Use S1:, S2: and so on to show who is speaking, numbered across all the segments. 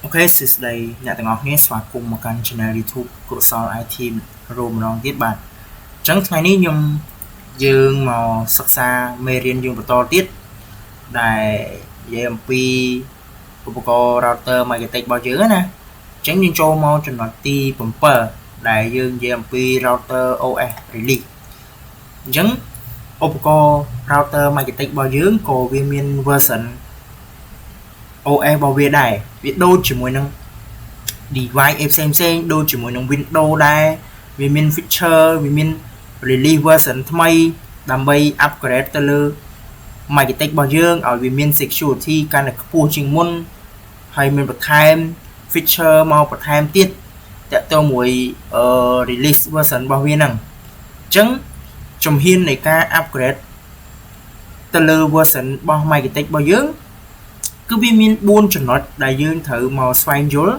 S1: Ok, since đây nhàទាំងអស់គ្នាស្វាគមន៍មកកាន់ channel YouTube កុសល IT រួមម្ដងទៀតបាទអញ្ចឹងថ្ងៃនេះខ្ញុំយើងមកសិក្សាមេរៀនយើងបន្តទៀតដែលនិយាយអំពីឧបករណ៍ router Magitek របស់យើងណាអញ្ចឹងយើងចូលមកចំណុចទី7ដែលយើងនិយាយអំពី router OS release អញ្ចឹងឧបករណ៍ router Magitek របស់យើងក៏វាមាន version OS របស់វាដែរវាដូចជាមួយនឹង device ផ្សេងដូចជាមួយនឹង Windows ដែរវាមាន feature វាមាន release version ថ្មីដើម្បី upgrade ទៅលើ Magitek របស់យើងឲ្យវាមាន security កាន់តែខ្ពស់ជាងមុនហើយមានបន្ថែម feature មកបន្ថែមទៀតតាក់ទងមួយ release version របស់វាហ្នឹងអញ្ចឹងជំហាននៃការ upgrade ទៅលើ version របស់ Magitek របស់យើងគឺវាមាន4ចំណុចដែលយើងត្រូវមកស្វែងយល់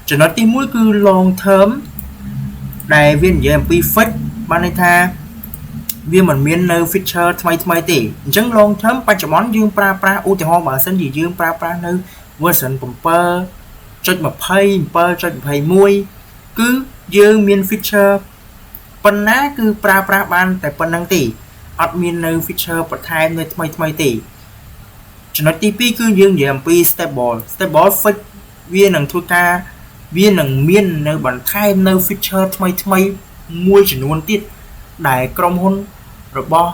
S1: ចំណុចទី1គឺ long term ដែលវានិយាយអំពី fix បានន័យថាវាមិនមាននៅ feature ថ្មីទេអញ្ចឹង long term បច្ចុប្បន្នយើងប្រើប្រាស់ឧទាហរណ៍បើសិនជាយើងប្រើប្រាស់នៅ version 7.20 7.21 គឺយើងមាន feature ប៉ុណ្ណាគឺប្រើប្រាស់បានតែប៉ុណ្្នឹងទេអត់មាននៅ feature បន្ថែមនៅថ្មីទេចំណុចទី2គឺយើងនិយាយអំពី stable fix វានឹងធ្វើការវានឹងមាននៅបន្ថែមនៅ feature ថ្មីមួយចំនួនទៀតដែលក្រុមហ៊ុនរបស់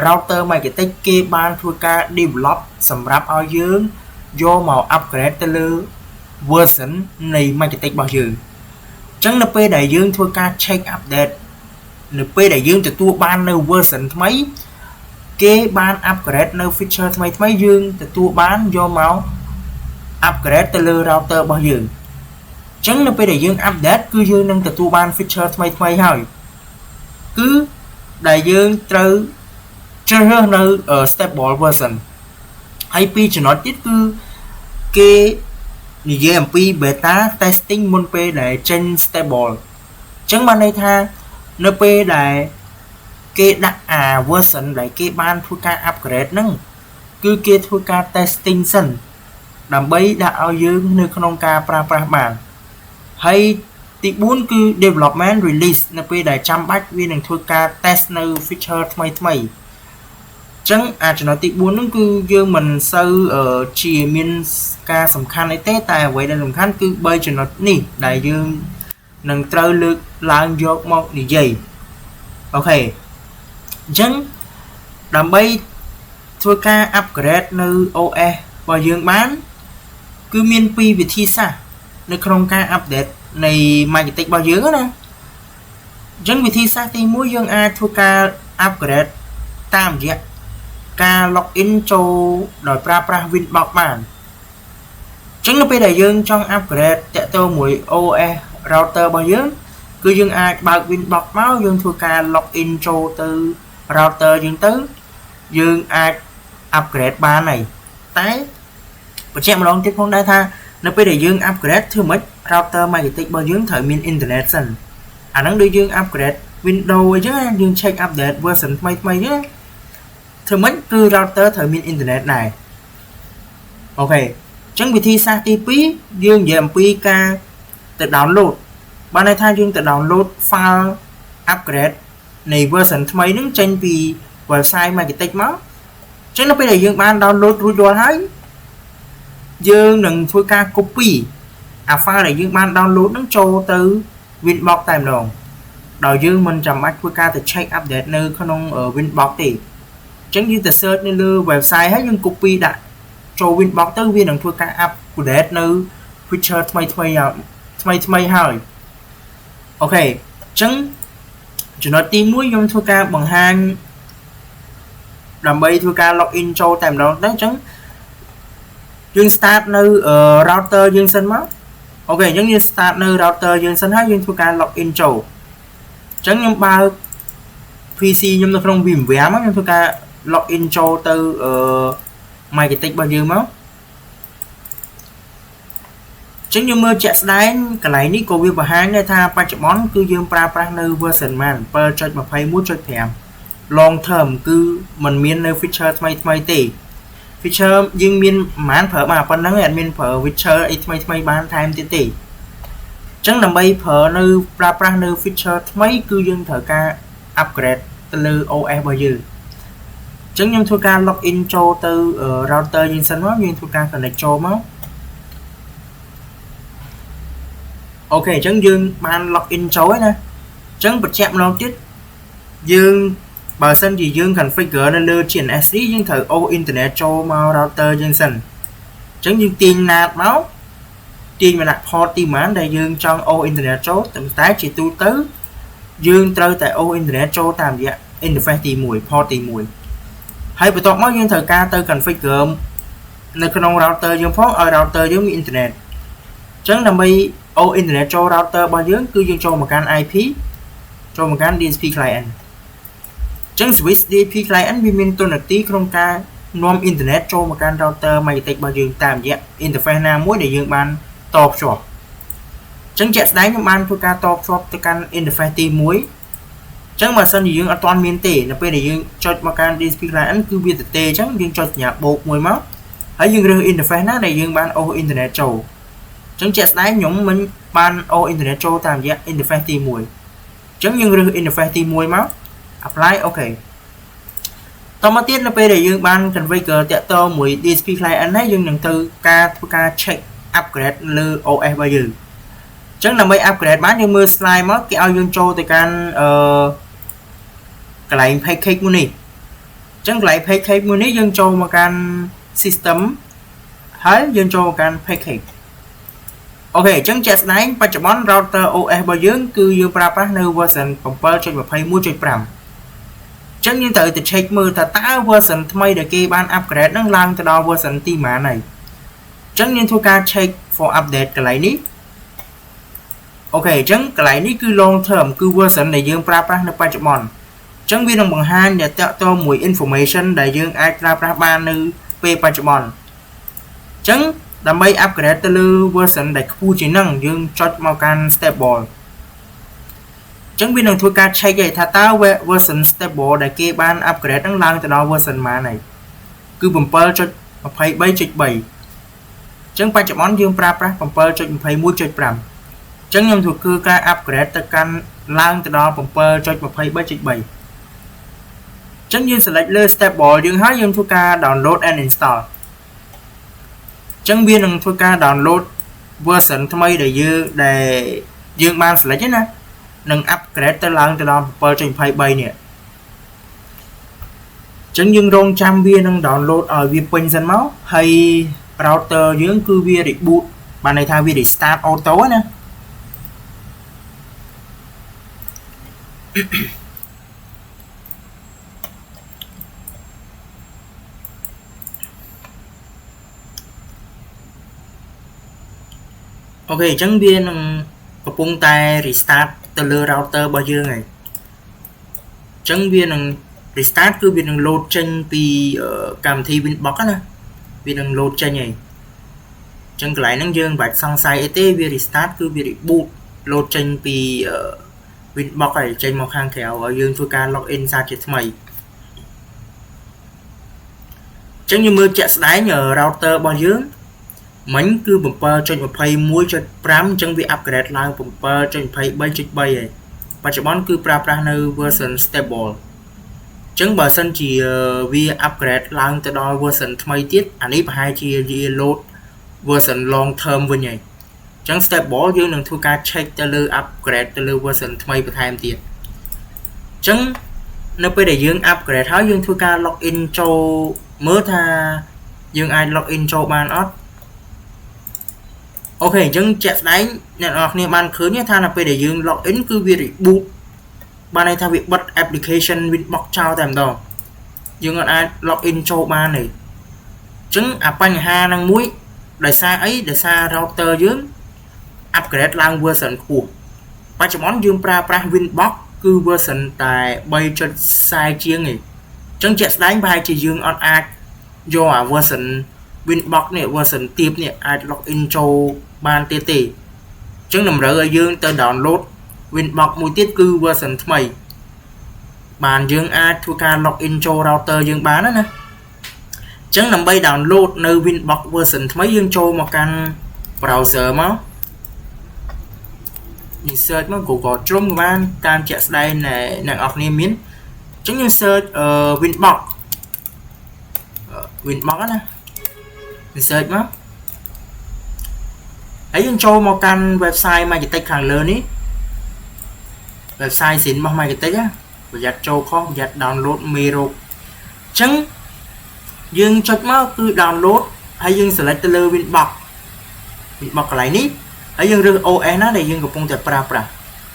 S1: router Magitek គេបានធ្វើការ develop សម្រាប់ឲ្យយើងយកមក upgrade ទៅលើ version នៃ Magitek របស់យើងអញ្ចឹងនៅពេលដែលយើងធ្វើការ check update នៅពេលដែលយើងទទួលបាននៅ version ថ្មីគេបាន upgrade នៅ feature ថ្មីយើងទទួលបានយកមក upgrade ទៅលើ router របស់យើងអញ្ចឹងនៅពេលដែលយើង update គឺយើងនឹងទទួលបាន feature ថ្មីហើយគឺដែលយើងត្រូវជ្រើសរើសនៅ stable version ហើយពីចំណុចទៀតគឺគេនិយាយអំពី beta testing មុនពេលដែលចេញ stable អញ្ចឹងបានន័យថានៅពេលដែលគេដាក់អា version ដែលគេបានធ្វើការ upgrade ហ្នឹងគឺគេធ្វើការ testing សិនដើម្បីដាក់ឲ្យយើងនៅក្នុងការប្រើប្រាស់បានហើយទី4គឺ development release នៅពេលដែលចាំបាច់វានឹងធ្វើការ test នៅ feature ថ្មីអញ្ចឹងអាចំណុចទី4ហ្នឹងគឺយើងមិនសូវជាមានការសំខាន់អីទេតែអ្វីដែលសំខាន់គឺ3ចំណុចនេះដែលយើងនឹងត្រូវលើកឡើងយកមកនិយាយអូខេអញ្ចឹងដើម្បីធ្វើការ upgrade នៅ OS របស់យើងបានគឺមាន2វិធីសាស្ត្រនៅក្នុងការ update នៃ Magitek របស់យើងណាអញ្ចឹងវិធីសាស្ត្រទី1យើងអាចធ្វើការ upgrade តាមរយៈការ login ចូលដោយប្រើប្រាស់ Winbox បានអញ្ចឹងនៅពេលដែលយើងចង់ upgrade តាក់ទងមួយ OS router របស់យើងគឺយើងអាចបើក Winbox មកយើងធ្វើការ login ចូលទៅ router យើងទៅយើងអាច upgrade បានហើយតែបញ្ជាក់ម្ដងទៀតផងដែរថានៅពេលដែលយើង upgrade ធ្វើម៉េច router Magitek របស់យើងត្រូវមាន internet សិនអាហ្នឹងដូចយើង upgrade Windows អញ្ចឹងយើង check update version ថ្មីអញ្ចឹងធ្វើម៉េចគឺ router ត្រូវមាន internet ដែរអូខេអញ្ចឹងវិធីសាស្ត្រទី2យើងនិយាយអំពីការទៅ download បានន័យថាយើងទៅ download file upgrade នៃ version ថ្មីហ្នឹងចេញពី website Magitek មកអញ្ចឹងនៅពេលដែលយើងបាន download រួចរាល់ហើយយើងនឹងធ្វើការ copy អា file ដែលយើងបាន download ហ្នឹងចូលទៅ Winbox តែម្ដងដោយយើងមិនចាំបាច់ធ្វើការទៅ check update នៅក្នុង Winbox ទេអញ្ចឹងយើងទៅ search នៅលើ website ហើយយើង copy ដាក់ចូល Winbox ទៅវានឹងធ្វើការ update នៅ feature ថ្មីហើយអូខេអញ្ចឹងចំណុចទី1ខ្ញុំធ្វើការបង្ហាញដើម្បីធ្វើការ login ចូលតែម្ដងទៅអញ្ចឹងយើង start នៅ router យើងសិនមកអូខេអញ្ចឹងយើង start នៅ router យើងសិនហើយយើងធ្វើការ login ចូលអញ្ចឹងខ្ញុំបើក PC ខ្ញុំនៅក្នុង VMware មកខ្ញុំធ្វើការ login ចូលទៅ Magitek របស់យើងមកអញ្ចឹងយើងមើលជាក់ស្ដែងកន្លែងនេះក៏វាបង្ហាញដែរថាបច្ចុប្បន្នគឺយើងប្រើប្រាស់នៅ version 7.21.5 long term គឺมันមាននៅ feature ថ្មីទេ feature យើងមានមិនប្រើមកប៉ុណ្ណឹងអត់មានប្រើ feature អីថ្មីបានថែមទៀតទេអញ្ចឹងដើម្បីប្រើនៅប្រើប្រាស់នៅ feature ថ្មីគឺយើងត្រូវការ upgrade ទៅលើ OS របស់យើងអញ្ចឹងខ្ញុំធ្វើការ login ចូលទៅ router យើងសិនមកយើងធ្វើការ connect ចូលមកអូខេអញ្ចឹងយើងបាន login ចូលហើយណាអញ្ចឹងបញ្ជាក់ម្ដងទៀតយើងបើសិនជាយើង configure នៅលើ GNS នេះយើងត្រូវអូស internet ចូលមក router យើងសិនអញ្ចឹងយើងទាញ NAT មកទាញមកដាក់ port ទីប៉ុន្មានដែលយើងចង់អូស internet ចូលតែជាទូទៅយើងត្រូវតែអូស internet ចូលតាមរយៈ interface ទី1 port ទី1ហើយបន្ទាប់មកយើងត្រូវការទៅ configure នៅក្នុង router យើងផងឲ្យ router យើងមាន internet អញ្ចឹងដើម្បីអូស internet ចូល router របស់យើងគឺយើងចូលមកកាន់ IP ចូលមកកាន់ DSP client អញ្ចឹង switch DSP client វាមានតួនាទីក្នុងការនាំ internet ចូលមកកាន់ router magnetic របស់យើងតាមរយៈ interface ណាមួយដែលយើងបានតភ្ជាប់អញ្ចឹងជាក់ស្ដែងខ្ញុំបានធ្វើការតភ្ជាប់ទៅកាន់ interface ទី1អញ្ចឹងបើសិនជាយើងអត់ទាន់មានទេនៅពេលដែលយើងចុចមកកាន់ DSP client គឺវាទទេអញ្ចឹងយើងចុចសញ្ញាបូកមួយមកហើយយើងរើស interface ណាដែលយើងបានអូស internet ចូលអញ្ចឹងជាក់ស្ដែងខ្ញុំមិនបានអូស internet ចូលតាមរយៈ interface ទី1អញ្ចឹងយើងរើស interface ទី1មក apply អូខេតមកទៀតនៅពេលដែលយើងបាន configure តាក់ទងមួយ DSP client ហើយយើងនឹងទៅការធ្វើការ check upgrade លើ OS របស់យើងអញ្ចឹងដើម្បី upgrade បានយើងមើល slide មកគេឲ្យយើងចូលទៅកាន់កន្លែង package មួយនេះអញ្ចឹងកន្លែង package មួយនេះយើងចូលមកកាន់ system ហើយយើងចូលមកកាន់ package អូខេអញ្ចឹងជាក់ស្ដែងបច្ចុប្បន្ន router OS របស់យើងគឺយើងប្រើប្រាស់នៅ version 7.21.5 អញ្ចឹងយើងត្រូវទៅ check មើលថាតើ version ថ្មីដែលគេបាន upgrade នឹងឡើងទៅដល់ version ទីប៉ុន្មានហើយអញ្ចឹងយើងធ្វើការ check for update កន្លែងនេះអូខេអញ្ចឹងកន្លែងនេះគឺ long term គឺ version ដែលយើងប្រើប្រាស់នៅបច្ចុប្បន្នអញ្ចឹងវានឹងបង្ហាញតាក់ទងមួយ information ដែលយើងអាចប្រើប្រាស់បាននៅពេលបច្ចុប្បន្នអញ្ចឹងដើម្បី upgrade ទៅលើ version ដែលខ្ពស់ជាងនឹងយើងចុចមកកាន់ stable អញ្ចឹងវានឹងធ្វើការ check ឲ្យថាតើ version stable ដែលគេបាន upgrade នឹងឡើងទៅដល់ version ប៉ុន្មានហើយគឺ 7.23.3 អញ្ចឹងបច្ចុប្បន្នយើងប្រើប្រាស់ 7.21.5 អញ្ចឹងខ្ញុំធ្វើការ upgrade ទៅកាន់ឡើងទៅដល់ 7.23.3 អញ្ចឹងយើង select លើ stable យើងហើយយើងធ្វើការ download and install អញ្ចឹងវានឹងធ្វើការ download version ថ្មីដែលយើងបាន select ណានឹង upgrade ទៅឡើងទៅដល់ 7.23 នេះអញ្ចឹងយើងរងចាំវានឹង download ឲ្យវាពេញសិនមកហើយ router យើងគឺវា reboot បានន័យថាវា restart auto ណាអូខេអញ្ចឹងវានឹងកំពុងតែ restart ទៅលើ router របស់យើងហើយអញ្ចឹងវានឹង restart គឺវានឹង load ចេញពីកម្មវិធី Winbox ណាវានឹង load ចេញហើយអញ្ចឹងកន្លែងហ្នឹងយើងមិនបាច់សង្ស័យអីទេវា restart គឺវា reboot load ចេញពី Winbox ហើយចេញមកខាងក្រៅឲ្យយើងធ្វើការ login សារជាថ្មីអញ្ចឹងយើងមើលជាក់ស្ដែង router របស់យើងមិញគឺ 7.21.5 អញ្ចឹងវា upgrade ឡើង 7.23.3 ហើយបច្ចុប្បន្នគឺប្រើប្រាស់នៅ version stable អញ្ចឹងបើសិនជាវា upgrade ឡើងទៅដល់ version ថ្មីទៀតអានេះប្រហែលជាវា load version long term វិញហើយអញ្ចឹង stable យើងនឹងធ្វើការ check ទៅលើ upgrade ទៅលើ version ថ្មីបន្ថែមទៀតអញ្ចឹងនៅពេលដែលយើង upgrade ហើយយើងធ្វើការ login ចូលមើលថាយើងអាច login ចូលបានអត់អូខេអញ្ចឹងជាក់ស្ដែងអ្នកនរគ្នាបានឃើញថានៅពេលដែលយើង login គឺវា reboot បានន័យថាវាបិទ application Winbox ចោលតែម្ដងយើងអត់អាច login ចូលបានទេអញ្ចឹងអាបញ្ហាហ្នឹងមួយដោយសារអីដោយសារ router យើង upgrade ឡើង version ខ្ពស់បច្ចុប្បន្នយើងប្រើប្រាស់ Winbox គឺ version តែ 3.40 ជាងឯងអញ្ចឹងជាក់ស្ដែងប្រហែលជាយើងអត់អាចយកអា version Winbox នេះ version ទាបនេះអាច login ចូលបានទៀតទេអញ្ចឹងតម្រូវឲ្យយើងទៅ download Winbox មួយទៀតគឺ version ថ្មីបានយើងអាចធ្វើការ login ចូល router យើងបានណាអ chẳng nằm bay download nơi Winbox version mấy dương châu mà căn browser máu đi search mà cũng có trong ban tam chạy đây này nàng học niêm miến chẳng như search Winbox Winbox nè đi search máu ấy dương châu mà căn website mà chỉ hàng lớn ý website xịn mà mày cái á và giặt châu không giặt download miro chẳng dương chọn máu cứ download hay dương select từ Winbox lại ní ấy dương rư OS nó để dương gặp công tập pra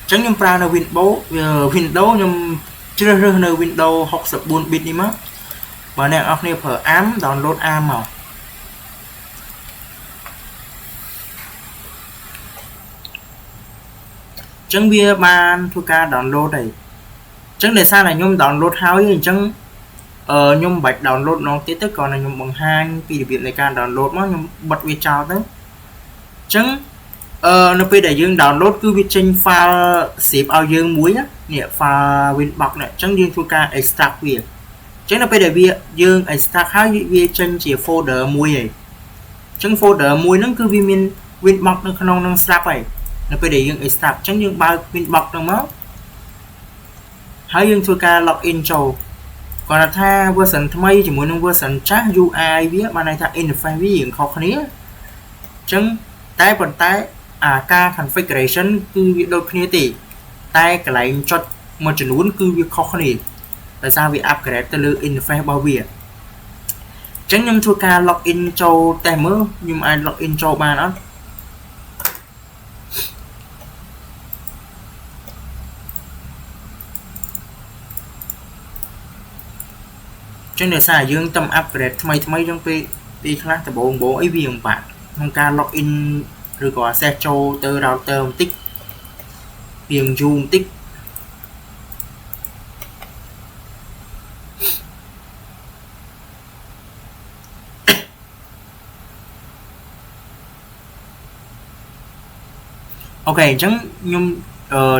S1: chẳng nhưng pra là Windows nhưng chưa rư là Windows học sập 4 bit đi mất và nè học này phở ám download am màu chẳng bia ban thu ca download này chẳng để sao là nhung download hao với chẳng nhung bạch download nó tiếp tới còn là nhung bằng hai vì việc này ca download nó nhung bật video chào tới chẳng nó bây để dương download cứ viết trên file xếp ao dương muối á nè file Winbox này chẳng dương thu ca extract việc chẳng là bây giờ việc dương extract hai việc trên chỉ folder muối này chẳng folder muối nó cứ viên Winbox nó không năng snap này nó bây giờ dương extract chẳng dương bao Winbox nó máu hãy dương thu ca login cho còn là tha version thay chỉ muốn version chat UI viết mà này tha interface với diện khó khăn nhé chẳng tái vận tái ca configuration cứ việc đôi khi thì tay cái lại cho một trận uốn cứ việc khó khăn này tại sao việc upgrade từ interface bao bì chẳng nhầm thua ca login cho tay mới nhưng ai login cho ba nó trên đời xa dương tâm upgrade thay trong pi khác tại bộ ấy vì bạn không ca login rồi có xe châu từ router tích tiền zoom tích ok chẳng nhưng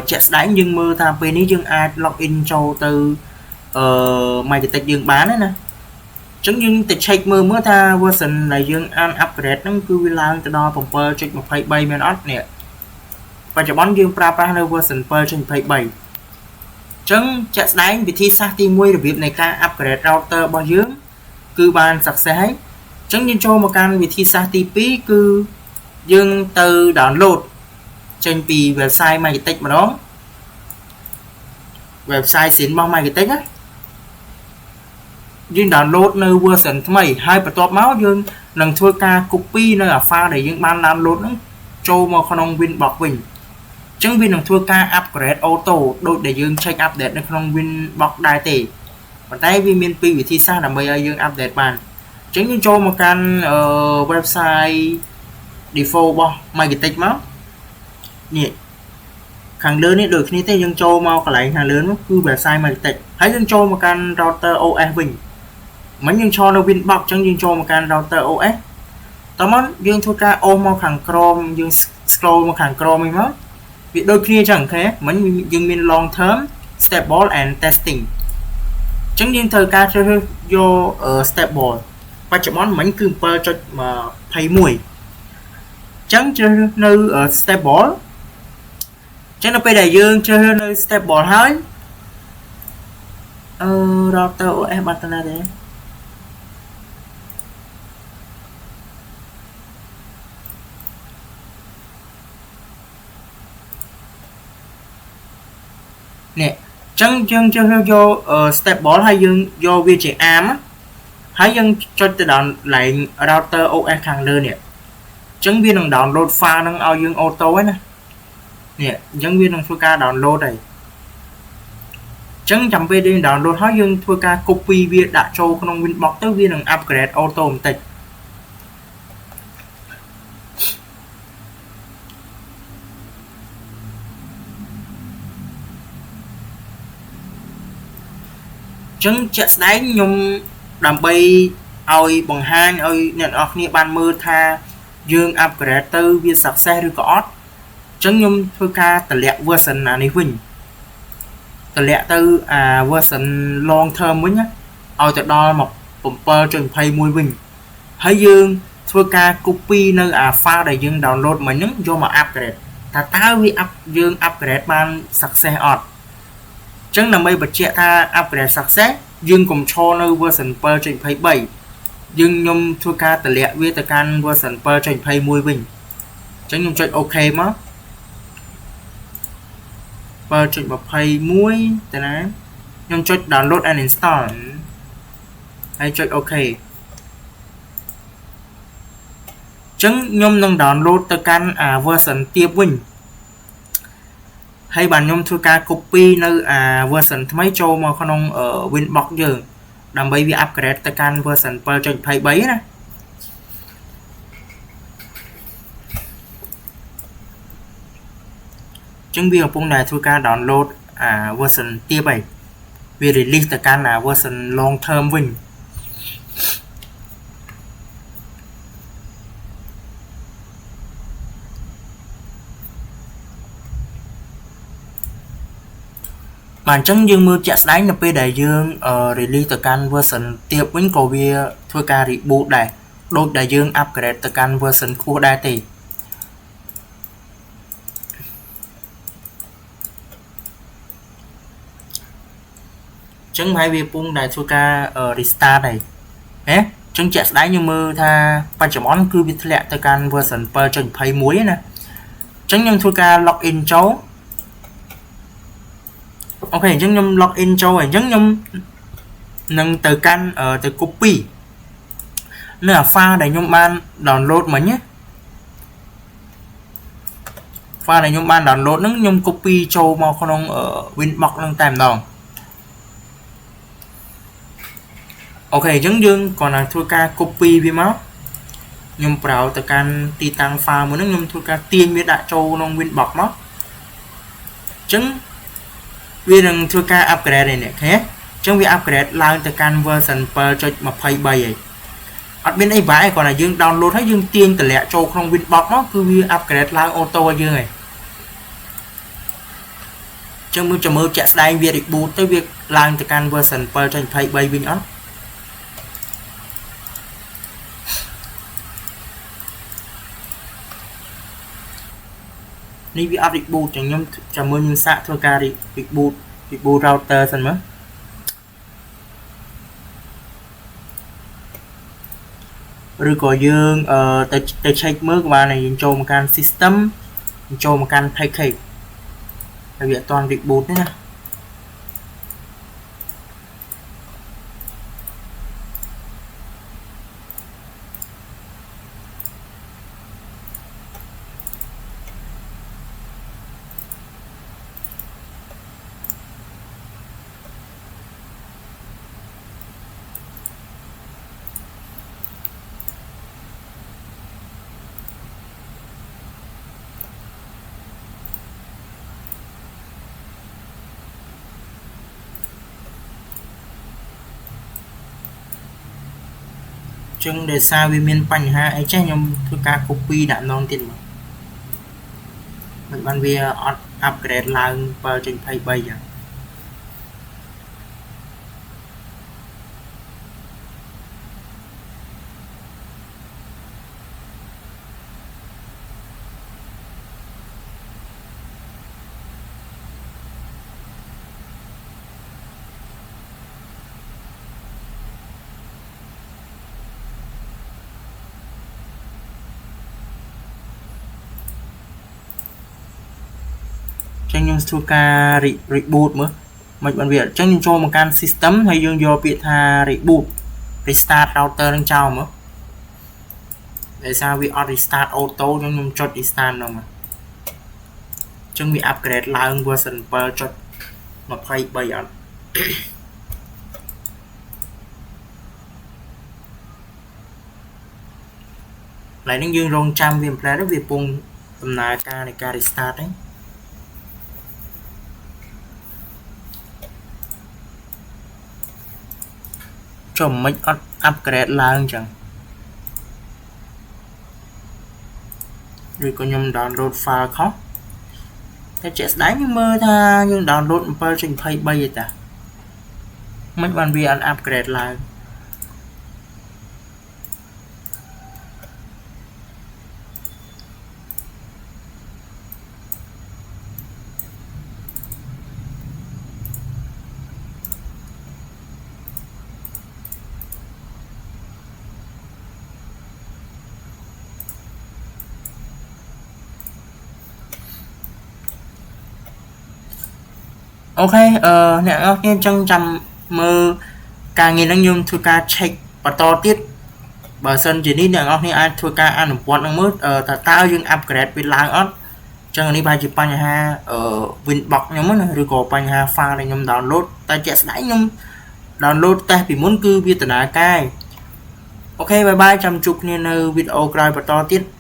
S1: chat đánh nhưng mơ ta bênนี้dương ai login châu từ mày cái tịch dương bán đấy nè chẳng nhưng tịch check mơ mới ta version là dương an upgrade nó cứ vi lan từ đó phòng per check một page bay men off nè và cho bón dương pra nơi version per trên page 7 chẳng chạy đánh vị thi sát ti môi việc này ca upgrade router bao dương cứ bàn sạc sẽ chẳng nhưng cho một căn vị thi sát ti phí cứ dương từ download trên vì website mày tịch mà đó website xịn bao mày cái tịch á dương download nơi version thay hai phần top máu dương lần thua ca copy nơi ở pha để dương ban download nó cho mà không Winbox mình chẳng viên lần thua ca upgrade auto đôi để dương check update nơi không Winbox đại tỷ còn tay viên miền pi vị thi xa là bây giờ dương update bàn chẳng như cho một căn website default bao mày cái tích máu nhỉ hàng lớn ấy được như thế dương cho mau cả lại hàng lớn cứ website mày tịch hãy dương cho một căn router OS mình mấy dương cho nó Winbox chẳng dương cho một căn router OS tao muốn dương thua ca ôm mau hàng Chrome dương scroll một hàng Chrome mình mất việc đôi khi chẳng thế mấy dương min long term stable and testing chẳng dương thời ca chơi vô ở stable và chỉ món mấy cứ per cho mà thay mùi chẳng chơi nơi ở stable chẳng nó bây giờ dương chơi nơi stable hết router OS bản thân đấy nè chẳng dương chơi vô stable hay dương vô vi chỉ am á hãy dương cho tự động lại router OS hàng lớn nè chẳng viên đừng download file năng ao dương auto ấy nè nè nhân viên đang thua ca download này chẳng chậm về đi download hóa dương thua ca copy việc đã cho không Winbox tới viên đang upgrade auto một tịch chẳng chạy đánh nhung đầm bay oi bằng hai oi nhận ở kia ban mưa tha dương upgrade từ việc sạc xe rồi có chẳng nhung thua ca tờ lẹ version này vinh tờ lẹ từ version long term mới nhá oi từ đó một 7.21 វិញហើយយើងធ្វើការ copy នៅ file ដែលយើង download មិញហ្នឹងយកមក upgrade ថាតើវាយើង upgrade បាន success អត់អញ្ចឹងដើម្បីបញ្ជាក់ថា upgrade success យើងកុំឈរនៅ version 7.23 យើងខ្ញុំធ្វើការតម្លាក់វាទៅកាន់ version 7.21 វិញអញ្ចឹងខ្ញុំចុច OK មក 7.21 ទៅណាខ្ញុំចុច download and install ហើយចុច OK ចឹងខ្ញុំនឹង download ទៅកាន់ version ទៀតវិញហើយបានខ្ញុំធ្វើការ copy នៅ version ថ្មីចូលមកក្នុង Winbox យើងដើម្បីវា upgrade ទៅកាន់ version 7.23 ណាចឹងវាកំពុងតែធ្វើការ download version ទៀតហើយវា release ទៅកាន់ version long term វិញបាទអញ្ចឹងយើងមើលជាក់ស្ដែងនៅពេលដែលយើង release ទៅកាន់ version ទៀតវិញក៏វាធ្វើការ reboot ដែរដូចដែលយើង upgrade ទៅកាន់ version ខ្ពស់ដែរទេអញ្ចឹងហើយវាពងដែលធ្វើការ restart ហើយណាអញ្ចឹងជាក់ស្ដែងយើងមើលថាបច្ចុប្បន្នគឺវាធ្លាក់ទៅកាន់ version 7.21 ណាអញ្ចឹងខ្ញុំធ្វើការ login ចូលអូខេអញ្ចឹងខ្ញុំ login ចូលហើយអញ្ចឹងខ្ញុំនឹងទៅកាន់ទៅ copy នៅ file ដែលខ្ញុំបាន download មិញណា file ដែលខ្ញុំបាន download ហ្នឹងខ្ញុំ copy ចូលមកក្នុង Winbox ហ្នឹងតែម្ដងអូខេអញ្ចឹងយើងគ្រាន់តែធ្វើការ copy វាមកខ្ញុំប្រើទៅកាន់ទីតាំង file មួយហ្នឹងខ្ញុំធ្វើការទាញវាដាក់ចូលក្នុង Winbox មកអញ្ចឹងវានឹងធ្វើការ upgrade ឯនេះឃើញអញ្ចឹងវា upgrade ឡើងទៅកាន់ version 7.23 ហើយអត់មានអីបែរគ្រាន់តែយើង download ហើយយើងទាញតម្លាក់ចូលក្នុង Winbox មកគឺវា upgrade ឡើងអូតូឲ្យយើងហើយអញ្ចឹងមើលជាក់ស្ដែងវា reboot ទៅវាឡើងទៅកាន់ version 7.23 វិញអត់នេះវាអត់ reboot ចឹងខ្ញុំចាំមើលខ្ញុំសាកធ្វើការ reboot router សិនមើលឬក៏យើងទៅ check មើលក៏បានដែរយើងចូលមកកាន់ system ចូលមកកាន់ package ហើយវាអត់ទាន់ reboot ទេណាចឹងដោយសារវាមានបញ្ហាអីចេះខ្ញុំធ្វើការ copy ដាក់ម្ដងទៀតមកមិនបានវាអត់ upgrade ឡើង 7.23 ចឹងខ្ញុំធ្វើការ reboot មើលមិនបានវាអញ្ចឹងខ្ញុំចូលមកកាន់ system ហើយយើងយកពាក្យថា reboot restart router នឹងចោលមើលដោយសារវាអត់ restart auto ខ្ញុំចុច restart ហ្នឹងមកអញ្ចឹងវា upgrade ឡើង version 7.23 អត់ឡើយនេះយើងរងចាំវា implement វាពងដំណើរការនៃការ restart ហ្នឹងចុះមិនអត់ upgrade ឡើងចឹងឬក៏ខ្ញុំ download file ខុសតែជាក់ស្ដែងខ្ញុំមើលថាយើង download 7.23 ទេតាមិនបានវាអត់ upgrade ឡើង ok nè nghe chân chầm mơ càng nghe năng nhung thôi ca check và to tiết bà sân chỉ đi nè nghe ai thôi ca ăn một quán ăn mướt ta tao dương upgrade bên lang ớt chân đi bài chụp bánh ha win bọc nhóm á rồi có bánh ha pha này nhóm download ta chạy đáy nhóm download ta vì muốn cư vi tận cai ok bye bye chăm chúc nên video cài và to tiết